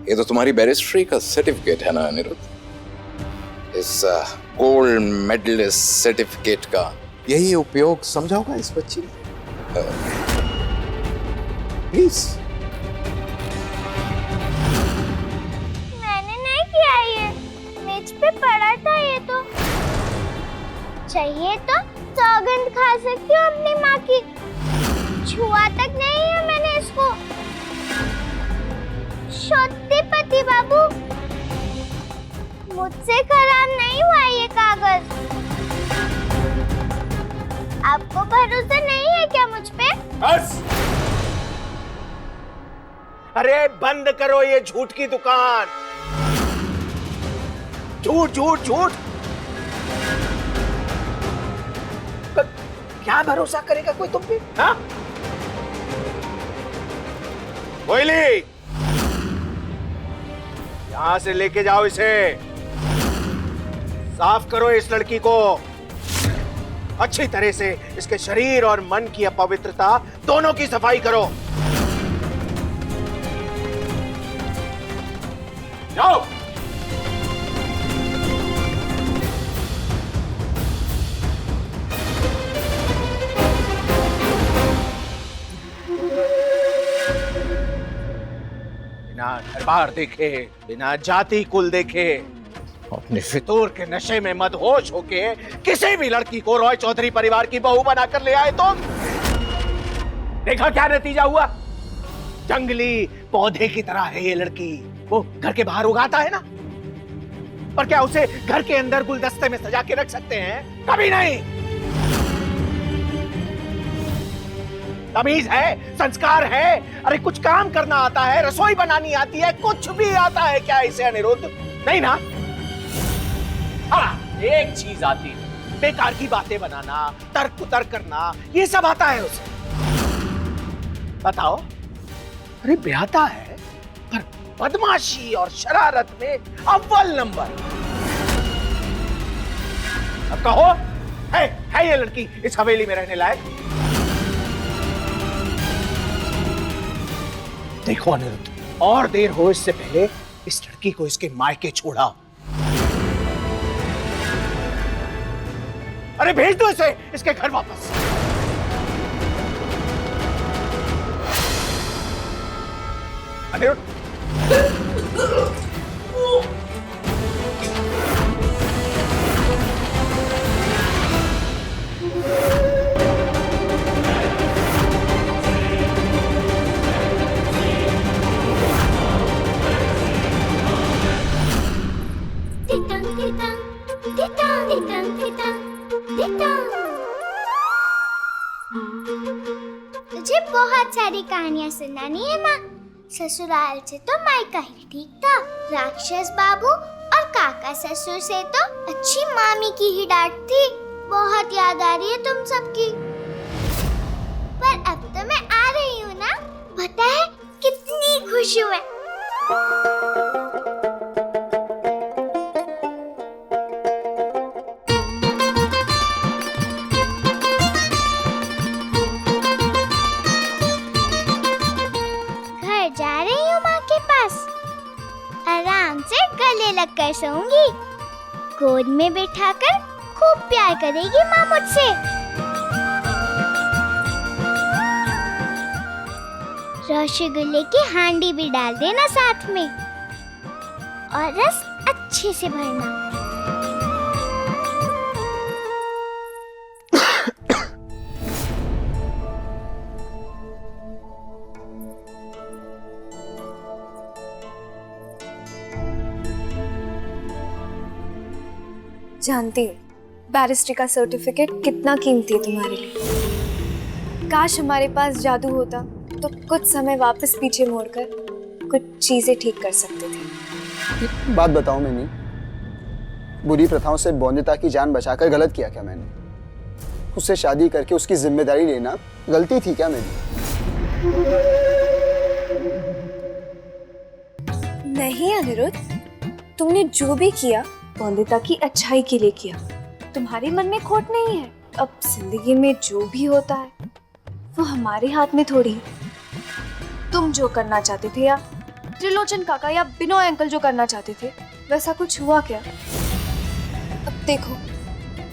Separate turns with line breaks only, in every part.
ये तो तुम्हारी बैरिस्ट्री का सर्टिफिकेट है ना अनिरुद्ध? इस गोल्ड मेडलिस्ट सर्टिफिकेट का यही उपयोग समझा होगा इस बच्ची ने। प्लीज।
मैंने नहीं किया, ये मेज पे पड़ा था। ये तो चाहिए तो सौगंध खा सकती हूँ अपनी माँ की। छुआ तक नहीं है मैंने इसको। पति बाबू, मुझसे खराब नहीं हुआ ये कागज। आपको भरोसा नहीं है क्या मुझ पे?
बस। अरे बंद करो ये झूठ की दुकान। झूठ झूठ झूठ। क्या भरोसा करेगा कोई तुम पे? हाँ? कोयली, यहां से लेके जाओ इसे। साफ करो इस लड़की को अच्छी तरह से। इसके शरीर और मन की अपवित्रता दोनों की सफाई करो। जाओ। बिना घर बार देखे, बिना जाति कुल देखे, अपने फितूर के नशे में मदहोश होके किसी भी लड़की को रॉय चौधरी परिवार की बहू बनाकर ले आए तुम। देखा क्या नतीजा हुआ? जंगली पौधे की तरह है ये लड़की। वो घर के बाहर उगाता है ना, पर क्या उसे घर के अंदर गुलदस्ते में सजा के रख सकते हैं? कभी नहीं। तमीज है, संस्कार है, अरे कुछ काम करना आता है, रसोई बनानी आती है, कुछ भी आता है क्या इसे अनिरुद्ध? नहीं ना? हाँ, एक चीज आती है, बेकार की बातें बनाना, तर्क कुतर्क करना, ये सब आता है उसे। बताओ, अरे ब्याहता है पर बदमाशी और शरारत में अव्वल नंबर। अब कहो, है ये लड़की इस हवेली में रहने लायक? देखो अनिरुद्ध, और देर हो इससे पहले इस लड़की को इसके मायके छोड़ाओ। अरे भेज दो इसे इसके घर वापस। अनिरुद्ध,
तुझे बहुत सारी कहानियां सुनानी है माँ। ससुराल से तो मायका ही ठीक था। राक्षस बाबू और काका ससुर से तो अच्छी मामी की ही डांट थी। बहुत याद आ रही है तुम सबकी। पर अब तो मैं आ रही हूँ ना, पता है कितनी खुश हूँ मैं। आराम से गले लगकर सोऊंगी। गोद में बिठाकर खूब प्यार करेगी माँ मुझसे। रसगुल्ले की हांडी भी डाल देना साथ में और रस अच्छे से भरना।
जानती हूँ बैरिस्ट्री का सर्टिफिकेट कितना कीमती है तुम्हारे लिए। काश हमारे पास जादू होता तो कुछ समय वापस पीछे मोड़कर कुछ चीजें ठीक कर सकते थे।
बात बताओ मैंने, बुरी प्रथाओं से बौंदिता की जान बचाकर गलत किया क्या मैंने? उससे शादी करके उसकी जिम्मेदारी लेना गलती थी क्या मेरी?
नहीं अनिरुद्ध, तुमने जो भी किया बौंदिता की अच्छाई के लिए किया। तुम्हारे मन में खोट नहीं है। अब जिंदगी में जो भी होता है वो हमारे हाथ में थोड़ी। तुम जो करना चाहते थे या त्रिलोचन काका या बिनोय अंकल जो करना चाहते थे वैसा कुछ हुआ क्या? अब देखो,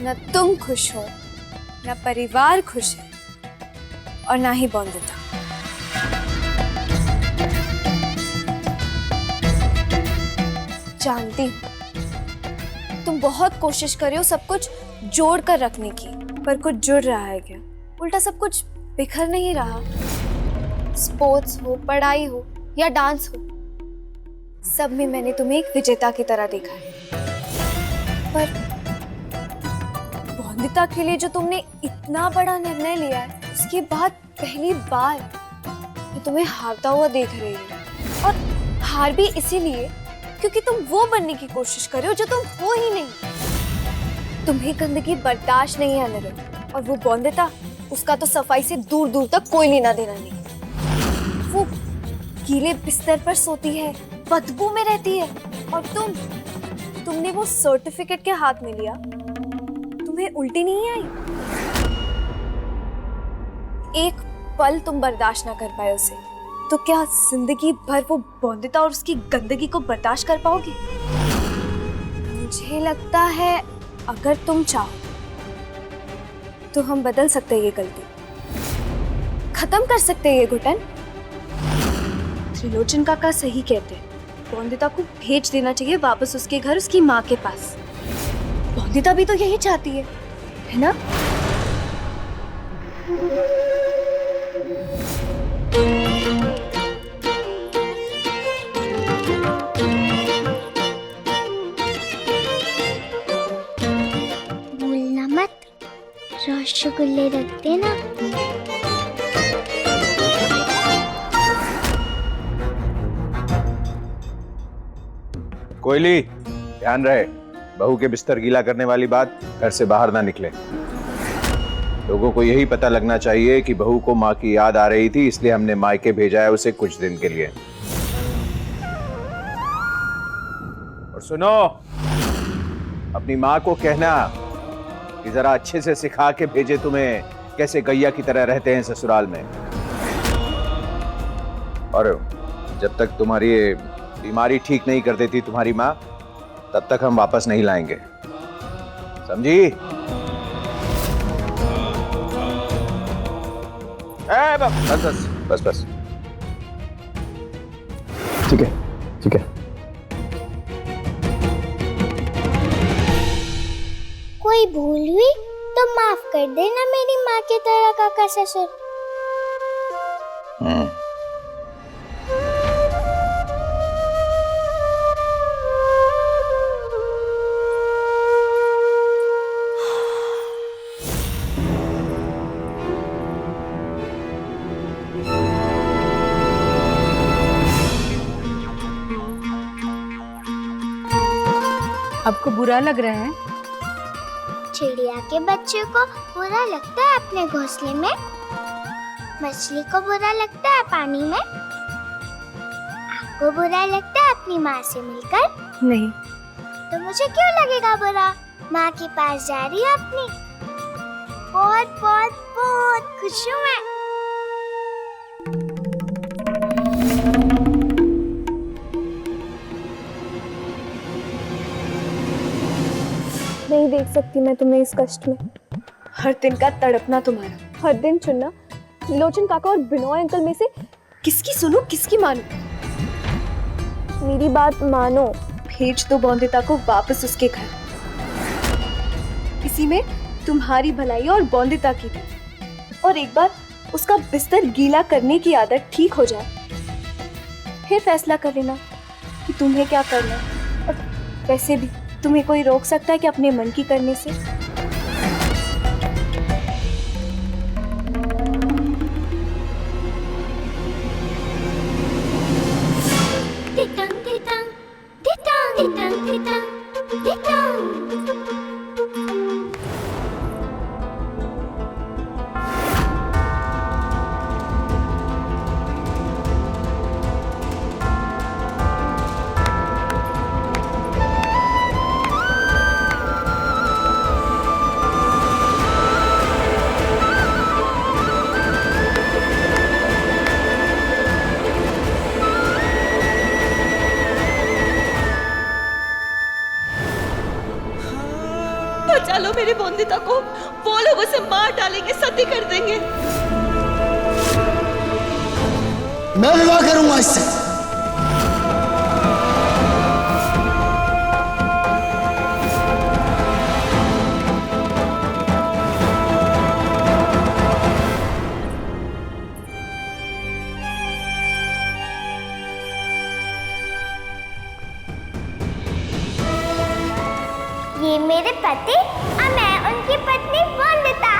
ना तुम खुश हो, ना परिवार खुश है, और ना ही बॉन्दिता। जानती हूँ तुम बहुत कोशिश कर रहे हो सब कुछ जोड़ कर रखने की, पर कुछ जुड़ रहा है क्या? उल्टा सब कुछ बिखर नहीं रहा। स्पोर्ट्स हो, पढ़ाई हो या डांस हो, सब में मैंने तुम्हें एक विजेता की तरह देखा है। पर बॉन्दिता के लिए जो तुमने इतना बड़ा निर्णय लिया है, उसके बाद पहली बार मैं तुम्हें हारता हुआ देख रही हूँ। और हार भी इसीलिए क्योंकि तुम वो बनने की कोशिश कर रहे हो जो तुम हो ही नहीं। तुम्हें गंदगी बर्दाश्त नहीं है अनिरुद्ध, और वो बॉन्दिता, उसका तो सफाई से दूर दूर तक कोई लेना देना नहीं। वो गीले बिस्तर पर सोती है, बदबू में रहती है, और तुमने वो सर्टिफिकेट के हाथ में लिया, तुम्हें उल्टी नहीं आई? एक पल तुम बर्दाश्त ना कर पाए उसे, तो क्या जिंदगी भर वो बॉन्दिता और उसकी गंदगी को बर्दाश्त कर पाओगे? मुझे लगता है अगर तुम चाहो तो हम बदल सकते हैं ये गलती, खत्म कर सकते हैं ये घुटन। त्रिलोचन काका सही कहते हैं, बॉन्दिता को भेज देना चाहिए वापस उसके घर, उसकी माँ के पास। बॉन्दिता भी तो यही चाहती है ना?
भूलना मत, रसगुल्ले रख देना।
कोयली, ध्यान रहे, बहू के बिस्तर गीला करने वाली बात घर से बाहर ना निकले। लोगों को यही पता लगना चाहिए कि बहू को माँ की याद आ रही थी, इसलिए हमने मायके भेजा है उसे कुछ दिन के लिए। और सुनो, अपनी माँ को कहना कि जरा अच्छे से सिखा के भेजे तुम्हें, कैसे गैया की तरह रहते हैं ससुराल में। और जब तक तुम्हारी बीमारी ठीक नहीं कर देती तुम्हारी माँ, तब तक हम वापस नहीं लाएंगे, समझी? बस।
ठीक है, ठीक है।
कोई भूल हुई तो माफ कर देना मेरी माँ की तरह काका ससुर।
आपको बुरा लग रहा है?
चिड़िया के बच्चे को बुरा लगता है अपने घोंसले में, मछली को बुरा लगता है पानी में, आपको बुरा लगता है अपनी माँ से मिलकर?
नहीं।
तो मुझे क्यों लगेगा बुरा? माँ के पास जा रही है अपनी। बहुत बहुत बहुत खुश हूँ मैं।
नहीं देख सकती मैं तुम्हें इस कष्ट में। हर दिन का तड़पना तुम्हारा, हर दिन चुनना त्रिलोचन काका और बिनोय अंकल में से किसकी सुनूं, किसकी मानूं? मेरी बात मानो, भेज दो बॉन्दिता को वापस उसके घर। इसी में तुम्हारी भलाई और बॉन्दिता की भी। और एक बार उसका बिस्तर गीला करने की आदत ठीक हो जाए, फिर फैसला कर लेना कि तुम्हें क्या करना है। और वैसे भी तुम्हें कोई रोक सकता है कि अपने मन की करने से?
बंदिता को वो लोग उसे मार डालेंगे, सती कर देंगे।
मैं विवाह करूंगा इससे।
ये मेरे पति और मैं उनकी पत्नी वंदिता।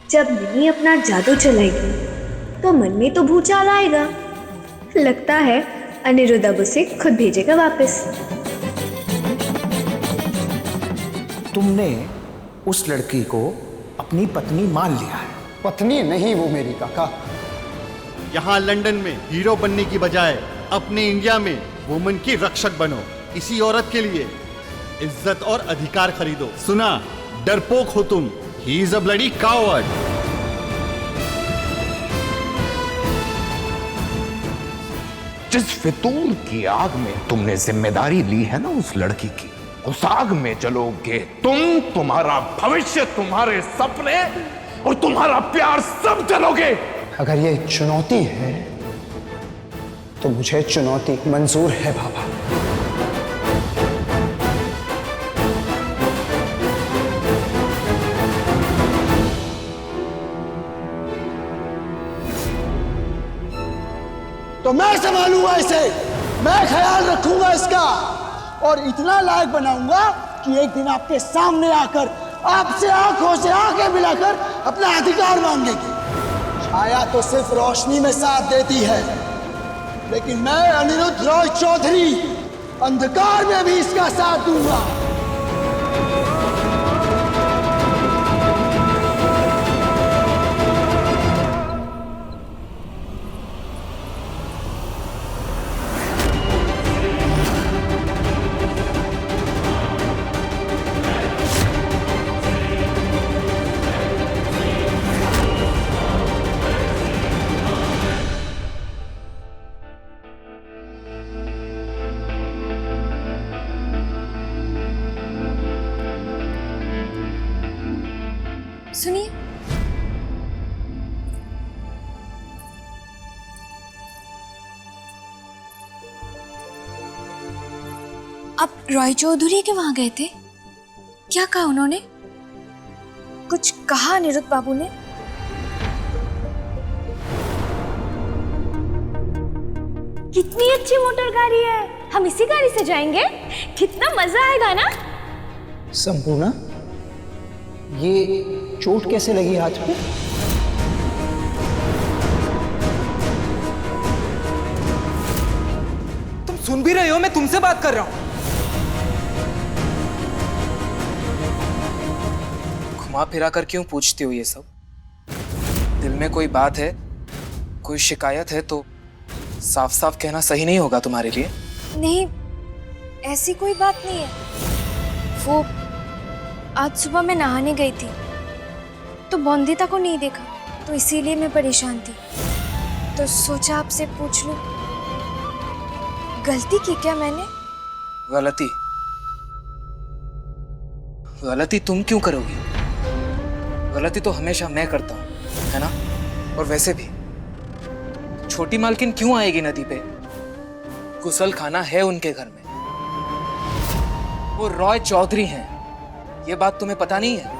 जब मिनी अपना जादू चलाएगी तो मन में तो भूचाल आएगा। लगता है अनिरुद्ध अब उसे खुद भेजेगा वापस।
तुमने उस लड़की को अपनी पत्नी मान लिया है।
पत्नी नहीं वो मेरी, काका।
यहाँ लंदन में हीरो बनने की बजाय अपने इंडिया में वुमन की रक्षक बनो। इसी औरत के लिए इज्जत और अधिकार खरीदो। सुना, डरपोक हो तुम। He is a bloody coward.
जिस फितूर की आग में तुमने जिम्मेदारी ली है ना उस लड़की की, उस आग में जलोगे तुम, तुम्हारा भविष्य, तुम्हारे सपने और तुम्हारा प्यार सब जलोगे।
अगर ये चुनौती है तो मुझे चुनौती मंजूर है बाबा। तो मैं संभालूंगा इसे, मैं ख्याल रखूंगा इसका और इतना लायक बनाऊंगा कि एक दिन आपके सामने आकर आपसे आंखों से आंखें मिलाकर अपना अधिकार मांगेगी। छाया तो सिर्फ रोशनी में साथ देती है, लेकिन मैं अनिरुद्ध रॉय चौधरी अंधकार में भी इसका साथ दूंगा।
सुनिए, आप रॉय चौधरी के वहां गए थे? क्या कहा उन्होंने? कुछ कहा अनिरुद्ध बाबू ने? कितनी अच्छी मोटर गाड़ी है, हम इसी गाड़ी से जाएंगे, कितना मजा आएगा ना।
संपूर्णा, ये चोट कैसे लगी हाथ पे?
तुम सुन भी रहे हो? मैं तुमसे बात कर रहा हूं। घुमा फिरा कर क्यों पूछती हो ये सब? दिल में कोई बात है, कोई शिकायत है तो साफ साफ कहना सही नहीं होगा तुम्हारे लिए?
नहीं, ऐसी कोई बात नहीं है। वो आज सुबह मैं नहाने गई थी तो बंदिता को नहीं देखा, तो इसीलिए मैं परेशान थी, तो सोचा आपसे पूछ लूं। गलती की क्या मैंने?
गलती? गलती तुम क्यों करोगी? गलती तो हमेशा मैं करता हूं, है ना? और वैसे भी छोटी मालकिन क्यों आएगी नदी पे? गुसल खाना है उनके घर में। वो रॉय चौधरी हैं, ये बात तुम्हें पता नहीं है?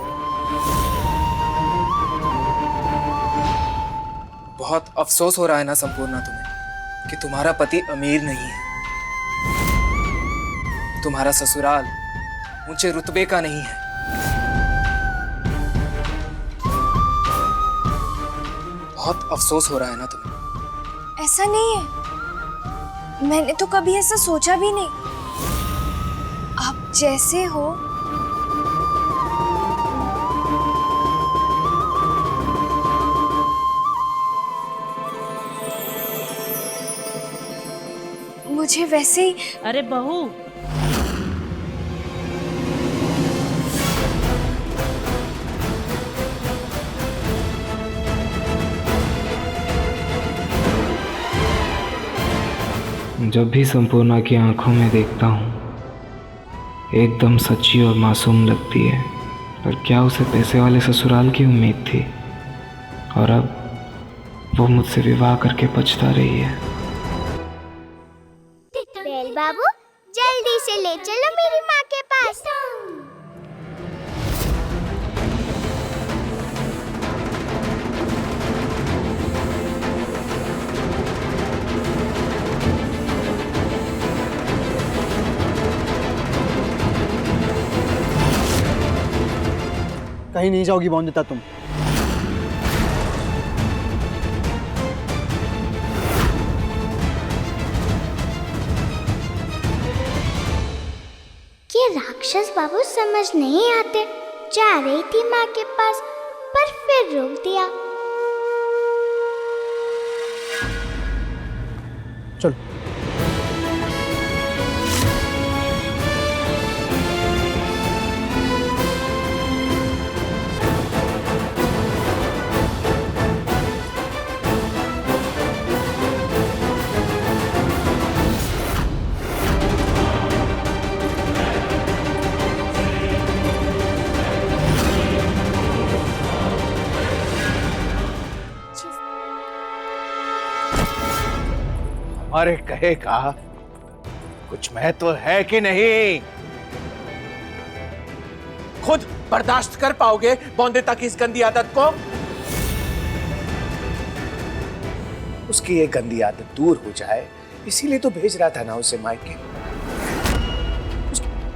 बहुत अफसोस हो रहा है ना संपूर्णा तुम्हें कि तुम्हारा पति अमीर नहीं है, तुम्हारा ससुराल ऊंचे रुतबे का नहीं है। बहुत अफसोस हो रहा है ना तुम्हें?
ऐसा नहीं है, मैंने तो कभी ऐसा सोचा भी नहीं। आप जैसे हो मुझे वैसे ही।
अरे बहू,
जब भी संपूर्णा की आंखों में देखता हूँ एकदम सच्ची और मासूम लगती है। पर क्या उसे पैसे वाले ससुराल की उम्मीद थी, और अब वो मुझसे विवाह करके पछता रही है।
बेल बाबू, जल्दी से ले चलो मेरी माँ के पास।
कहीं नहीं जाओगी बौंदिता तुम।
ये राक्षस बाबू समझ नहीं आते। जा रही थी माँ के पास पर फिर रोक दिया।
चलो।
हमारे कहे का कुछ महत्व है कि नहीं? खुद बर्दाश्त कर पाओगे बौंदिता की इस गंदी आदत को? उसकी ये गंदी आदत दूर हो जाए इसीलिए तो भेज रहा था ना उसे मायके।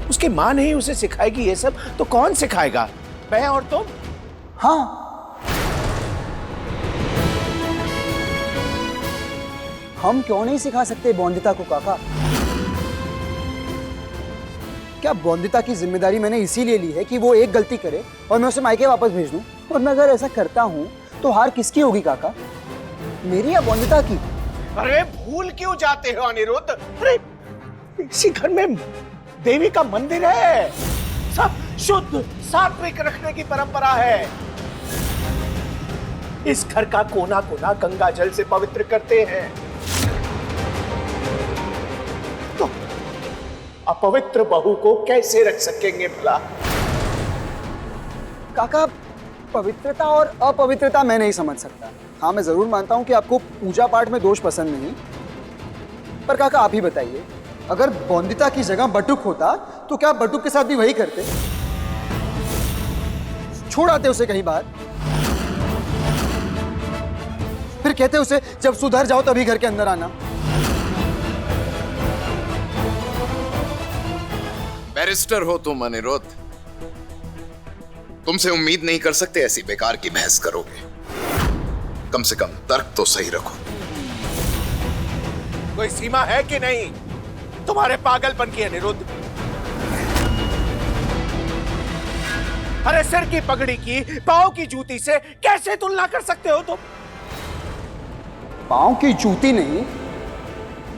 उसकी माँ नहीं उसे सिखाएगी ये सब तो कौन सिखाएगा? मैं और तुम?
हाँ, हम क्यों नहीं सिखा सकते बौंदिता को काका? क्या बौंदिता की जिम्मेदारी मैंने इसीलिए ली है कि वो एक गलती करे और मैं उसे मायके वापस भेज दूं? और मैं अगर ऐसा करता हूं तो हार किसकी होगी काका, मेरी या बौंदिता की?
अरे भूल क्यों जाते हो अनिरुद्ध? अरे इसी घर में देवी का मंदिर है, सब शुद्ध सात्विक रखने की परंपरा है। इस घर का कोना कोना गंगा जल से पवित्र करते हैं, तो अपवित्र बहू को कैसे रख सकेंगे भला?
काका, पवित्रता और अपवित्रता मैं नहीं समझ सकता। हाँ, मैं जरूर मानता हूं कि आपको पूजा पाठ में दोष पसंद नहीं, पर काका आप ही बताइए, अगर बौंदिता की जगह बटुक होता तो क्या बटुक के साथ भी वही करते? छोड़ आते उसे कहीं बाहर, फिर कहते उसे जब सुधर जाओ तभी घर के अंदर आना।
बैरिस्टर हो तुम अनिरुद्ध, तुमसे उम्मीद नहीं कर सकते ऐसी बेकार की बहस करोगे। कम से कम तर्क तो सही रखो।
कोई सीमा है कि नहीं तुम्हारे पागलपन की अनिरुद्ध? अरे सिर की पगड़ी की पांव की जूती से कैसे तुलना कर सकते हो तुम?
पांव की जूती नहीं,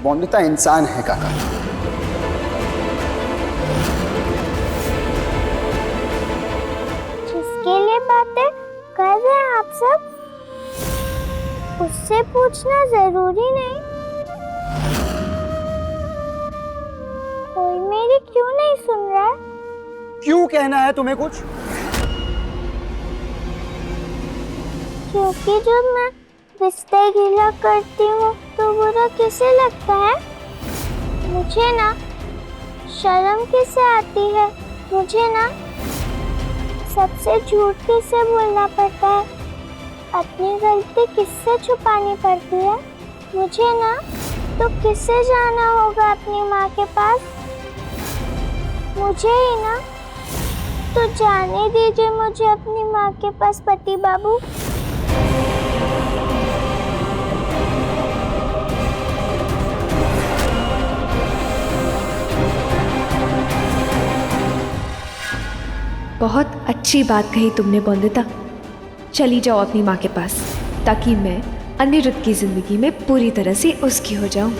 बौंदिता इंसान है काका।
जिसके लिए बातें कर रहे हैं आप सब, उससे पूछना जरूरी नहीं। कोई मेरी क्यों नहीं सुन रहा है?
क्यों कहना है तुम्हें कुछ?
क्योंकि जब मैं बिस्तर गीला करती हूँ तो बुरा किसे लगता है? मुझे ना शर्म किसे आती है? मुझे ना सबसे झूठ किससे बोलना पड़ता है? अपनी गलती किससे छुपानी पड़ती है? मुझे ना तो किससे जाना होगा अपनी माँ के पास? मुझे ही ना, तो जाने दीजिए मुझे अपनी माँ के पास पति बाबू।
बहुत अच्छी बात कही तुमने बौंदिता। चली जाओ अपनी माँ के पास, ताकि मैं अनिरुद्ध की जिंदगी में पूरी तरह से उसकी हो जाऊं।